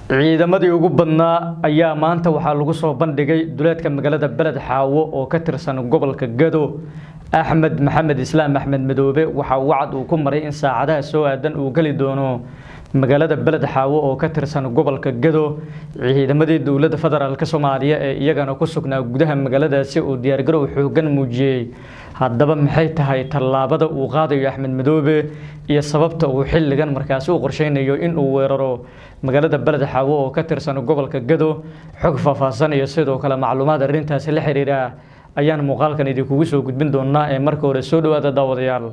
ciidamadii ugu badnaa ayaa maanta waxaa lagu soo bandhigay duleedka magaalada Beled Xaawo oo ka tirsan gobolka Gado. Axmed Maxamed Islaam Axmed Madoobe waxa uu wacd ku maray in saacadaha soo aadan uu gali doono magaalada Beled Xaawo oo ka tirsan gobolka Gado. ciidamadii dawladda federaalka Soomaaliya ee iyagana ku sugnaa gudaha magaaladaasi oo diyaar garow xoogan muujiyay. haddaba maxay tahay tallaabada uu qaadayo Axmed Madoobe iyo sababta uu xilligan markaas u qorsheynayo in uu weeraro magaalada Beled Xaawo oo ka tirsan gobolka Gado. xog faahfaahsan iyo sidoo kale macluumaad arintaas la xiriira ayaan muuqaalkan idinku soo gudbin doonaa ee marka hore soo dhawaada daawadayaal.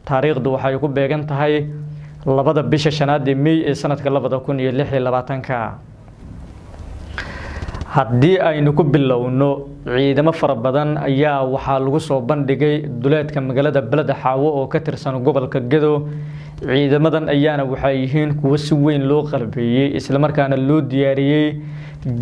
taariikhdu waxay ku beegan tahay 2 bisha shanaad ee May ee sanadka 2026. haddii aynu ku bilowno ciidamo fara badan ayaa waxaa lagu soo bandhigay duleedka magaalada Beled Xaawo oo ka tirsan gobolka Gado. ciidamadan ayaana waxay yihiin kuwa si weyn loo qalbeeyay isla markaana loo diyaariyay.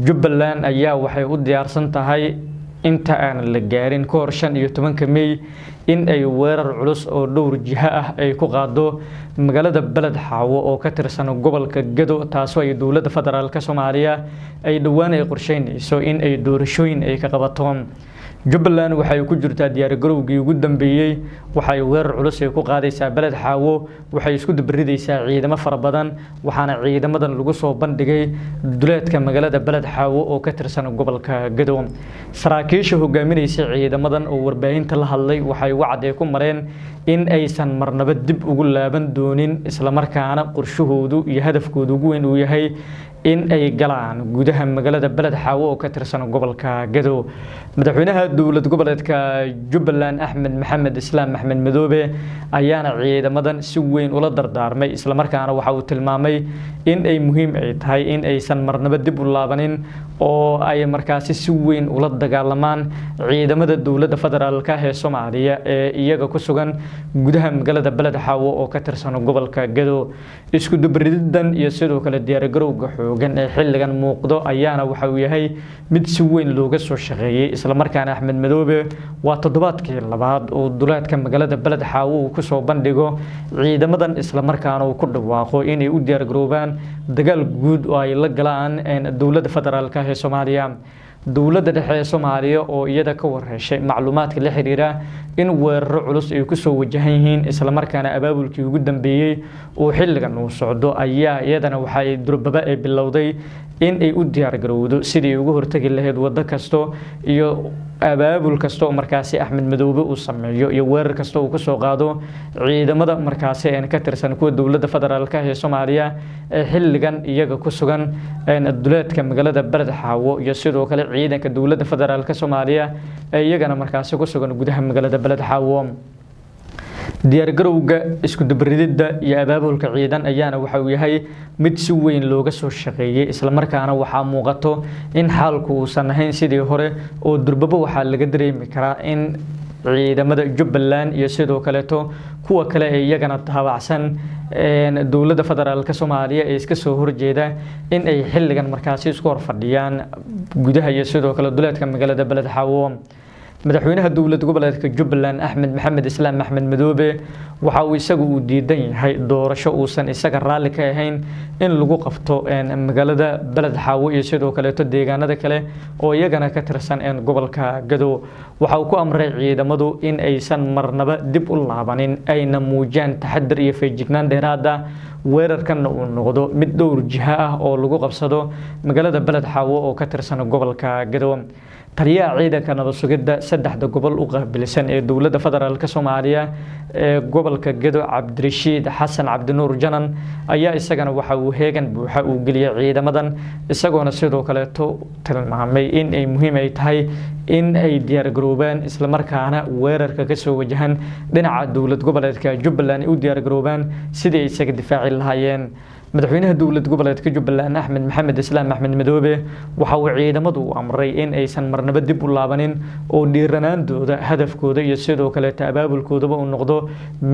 Jubbaland ayaa waxay u diyaarsan tahay inta aan la gaarin ka hor 15 May in ay weerar culus oo dhowr jiha ah ay ku qaado magaalada Beled Xaawo oo ka tirsan gobolka Gado, taasoo ay dawladda federaalka Soomaaliya ay dhawaan ay qorsheynayso in ay doorashooyin ay ka qabato. Jubbaland waxay ku jirtaa diyaar garowgii ugu dambeeyay. waxay weerar culus ay ku qaadaysaa Beled Xaawo, waxay isku dibridaysaa ciidamo fara badan, waxaana ciidamadan lagu soo bandhigay duleedka magaalada Beled Xaawo oo ka tirsan gobolka Gado. saraakiisha hogaaminaysa ciidamadan oo warbaahinta la hadlay waxay wacd ku mareen in aysan marnaba dib ugu laaban doonin isla markaana qorshahoodu iyo hadafkoodu ugu weyn uu yahay in ay galaan gudaha magaalada Beled Xaawo oo ka tirsan gobolka Gado. madaxweynaha dawlad goboleedka Jubbaland Axmed Maxamed Islaam Axmed Madoobe ayaana ciidamadan si weyn ula dardaarmay isla markaana waxa uu tilmaamay in ay muhiim ay tahay in aysan marnaba dib u laabanin oo ay markaasi si weyn ula dagaalamaan ciidamada dawladda federaalka ee Soomaaliya ee iyaga ku sugan gudaha magaalada Beled Xaawo oo ka tirsan gobolka Gado. isku dubridan iyo sidoo kale diyaar garowga xoogan ee xilligan muuqdo ayaana waxa uu yahay mid si weyn looga soo shaqeeyay isla markaana Axmed Madoobe waa toddobaadkii labaad oo duleedka magaalada Beled Xaawo uu ku soo bandhigo ciidamadan isla markaana uu ku dhawaaqo inay u diyaar garoobaan dagaal guud oo ay la galaan dawladda federaalka ee Soomaaliya. dawladda dhexe ee Soomaaliya oo iyada ka wareyshay macluumaadka la xiriira in weeraro culus ay ku soo wajahan yihiin isla markaana abaabulkii ugu dambeeyay oo xilligan uu socdo ayaa iyadana waxay durbaba ay bilowday in ay u diyaar garowdo sidii ugu hortagi lahayd wada kasto iyo abaabul kasto markaasi Axmed Madoobe uu sameeyo iyo weerar kasto uu ku soo qaado ciidamada markaasi ee ka tirsan kuwa dawladda federaalka ee Soomaaliya ee xilligan iyaga ku sugan duleedka magaalada Beled Xaawo iyo sidoo kale ciidanka dawladda federaalka Soomaaliya ee iyagana markaasi ku sugan gudaha magaalada Beled Xaawo. diyaar garowga isku dibridida iyo abaabulka ciidan ayaana waxa uu yahay mid si weyn looga soo shaqeeyay isla markaana waxa muuqato in xaalku uusan ahayn sidii hore oo durbaba waxa laga dareemi karaa in ciidamada Jubbaland iyo sidoo kale kuwa kale ee iyagana taabacsan dawladda federaalka Soomaaliya ee iska soo horjeeda in ay xilligan markaasi isku hor fadhiyaan gudaha iyo sidoo kale duleedka magaalada Beled Xaawo. madaxweynaha dawlad goboleedka Jubbaland Axmed Maxamed Islaam Axmed Madoobe waxa uu isagu u diidan yahay doorasho uusan isaga raali ka ahayn in lagu qabto magaalada Beled Xaawo iyo sidoo kale deegaanada kale oo iyagana ka tirsan gobolka Gado. waxa uu ku amray ciidamadu in aysan marnaba dib u laabanin ayna muujiyaan taxaddar iyo feejignaan dheeraad ah weerarkan uu noqdo mid dhowr jiha ah oo lagu qabsado magaalada Beled Xaawo oo ka tirsan gobolka Gado. taliyaha ciidanka nabad sugidda 3 gobol u qaabilsan ee dawladda federaalka Soomaaliya ee gobolka Gado Cabdirashiid Xasan Cabdinuur Janan ayaa isagana waxa uu heegan buuxa u geliyay ciidamadan isagoona sidoo kale tilmaamay in ay muhiim ay tahay in ay diyaar garoobaan isla markaana weerarka ka soo wajahan dhinaca dawlad goboleedka Jubbaland u diyaar garoobaan sidii ay isaga difaaci lahaayeen. madaxweynaha dawlad goboleedka Jubbaland Axmed Maxamed Islaam Axmed Madoobe waxa uu ciidamadu u amray in aysan marnaba dib u laabanin oo dhiiranaandooda hadafkooda iyo sidoo kale abaabulkoodaba uu noqdo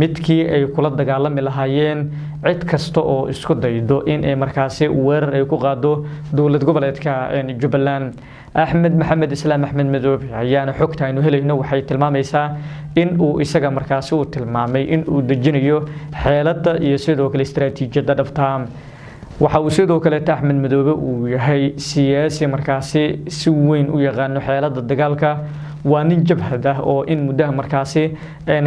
midkii ay kula dagaalami lahaayeen cid kasta oo isku daydo in ay markaasi weerar ay ku qaado dawlad goboleedka Jubbaland. Axmed Maxamed Islaam Axmed Madoobe ayaana xogta aynu helayno waxay tilmaamaysaa in uu isaga markaasi uu tilmaamay in uu dejinayo xeelada iyo sidoo kale istiraatiijiyada dhabta waxa uu sidoo kale Axmed Madoobe uu yahay siyaasi markaasi si weyn u yaqaan xeelada dagaalka waa nin jabhad ah oo in muddo markaasi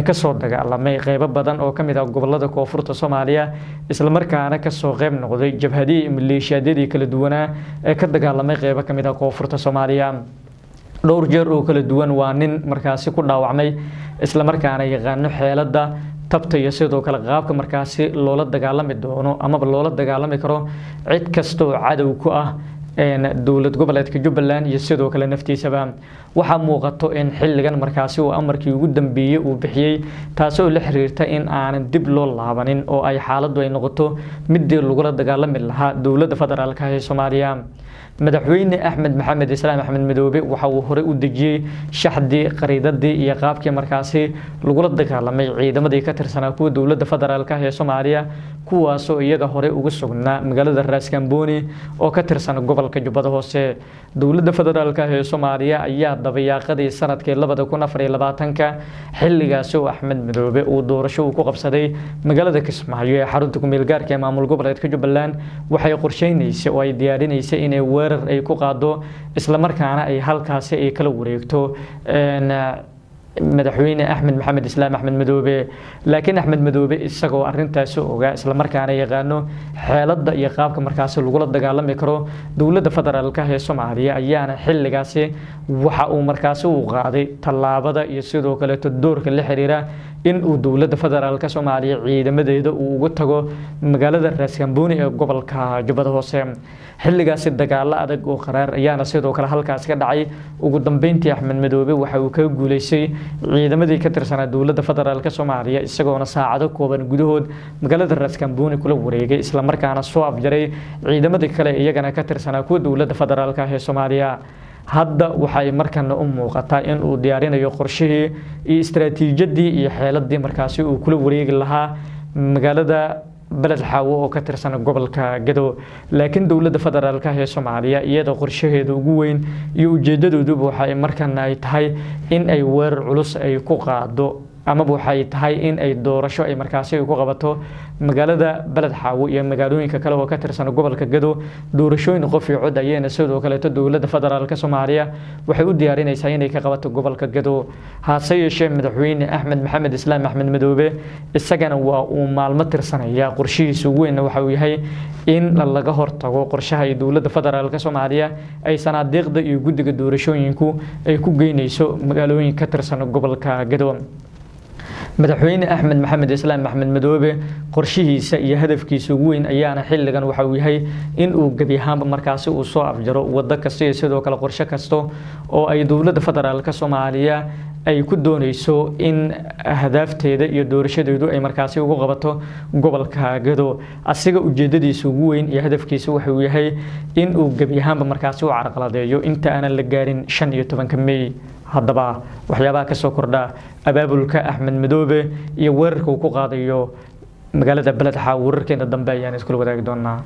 ka soo dagaalamay qaybo badan oo kamid ah gobolada koonfurta Soomaaliya isla markaana ka soo qayb noqday jabhadii maleeshiyadii kala duwan ee ka dagaalamay qaybo kamid ah koonfurta Soomaaliya dhowr jeer oo kala duwan waa nin markaasi ku dhaawacmay isla markaana yaqaan xeelada tabta iyo sidoo kale qaabka markaasi loola dagaalami doono ama loola dagaalami karo cid kasto cadow ku ah dowlad goboleedka Jubbaland iyo sidoo kale naftiisaba waxa muuqato in xilligan markaasi uu amarkii ugu dambeeyay uu bixiyay taasoo la xiriirta in aanan dib loo laabanin oo ay xaaladdu ay noqoto mid lagula dagaalami lahaa dowladda federaalka ee Soomaaliya madaxweyne Axmed Maxamed Islaam Axmed Madoobe waxa uu hore u dejiyay shaxdii qariidadii iyo qaabkii markaasi lagula dagaalamay ciidamadii ka tirsanaa kuwa dowladda federaalka ee Soomaaliya kuwaas oo iyaga hore ugu sugnaa magaalada Raaskambooni oo ka tirsan gobolka Jubbada Hoose dowladda federaalka ee Soomaaliya ayaa dabayaaqadii sanadkii 2024 xilligaas oo Axmed Madoobe uu doorasho ku qabsaday magaalada Kismaayo ee xarunta ku meel gaarka ee maamul goboleedka Jubbaland waxay qorsheynaysaa oo ay diyaarinaysaa inay weerar ay ku qaado isla markaana ay halkaasi ay kala wareegto madaxweyne Axmed Maxamed Islaam Axmed Madoobe laakiin Axmed Madoobe isagoo arintaas ogaa isla markaana yaqaano xeelada iyo qaabka markaasi lagula dagaalami karo dowladda federaalka ee Soomaaliya ayaana xilligaasi waxa uu markaasi u qaaday talaabada iyo sidoo kale doorka la xiriira in uu dowladda federaalka Soomaaliya ciidamadeeda uu ugu tago magaalada Raaskambooni ee gobolka Jubbada Hoose xilligaasi dagaal adag oo qaraar ayaana sidoo kale halkaas ka dhacay ugu dambeyntii Axmed Madoobe waxa uu ka guuleysay ciidamadii ka tirsanaa dowladda federaalka Soomaaliya isagoona saacado kooban gudahood magaalada Raaskambooni kula wareegay isla markaana soo afjaray ciidamadii kale iyagana ka tirsanaa kuwa dowladda federaalka ee Soomaaliya hadda waxay markana u muuqataa in uu diyaarinayo qorshihii iyo istiraatiijiyadii iyo xeeladii markaasi uu kula wareegi lahaa magaalada بلد حاوة oo ka tirsan gobolka Gedo laakiin dowladda federaalka ee Soomaaliya iyada qorshaheedu ugu weyn iyo ujeedadoodu waxay markan ay tahay in ay weerar culus ay ku qaado ama waxay tahay in ay doorasho ay markaasi ku qabato magaalada Balad Xaawo iyo magaalooyinka kale oo ka tirsan gobolka Gedo doorashooyin qof iyo cod ayayna sidoo kale dowladda federaalka Soomaaliya waxay u diyaarinaysaa inay ka qabato gobolka Gedo haase yeeshee madaxweyne Axmed Maxamed Islaam Axmed Madoobe isagana waa uu maalmo tirsanaya qorshihiisa weyn waxa uu yahay in laga hortago qorshaha dowladda federaalka Soomaaliya ay sanaadiiqda iyo guddiga doorashooyinku ay ku geynayso magaalooyinka ka tirsan gobolka Gedo madaxweyne Axmed Maxamed Islaam Axmed Madoobe qorshihiisa iyo hadafkiisa ugu weyn ayaana xilligan waxa uu yahay in uu gabi ahaanba markaasi uu soo afjaro wada kasta iyo sidoo kale qorshe kasto oo ay dowladda federaalka Soomaaliya ay ku doonayso in hadafteeda iyo doorashadeedu ay markaasi ugu qabato gobolka Gedo asiga ujeedadiisa ugu weyn iyo hadafkiisa waxa uu yahay in uu gabi ahaanba markaasi u carqaladeeyo inta aan la gaarin 15 May haddaba waxyaabaha ka soo kordha abaabulka Axmed Madoobe iyo weerarka uu ku qaadayo magaalada Balad Xaawo wararkeena dambe ayaan isku wadaagi doonaa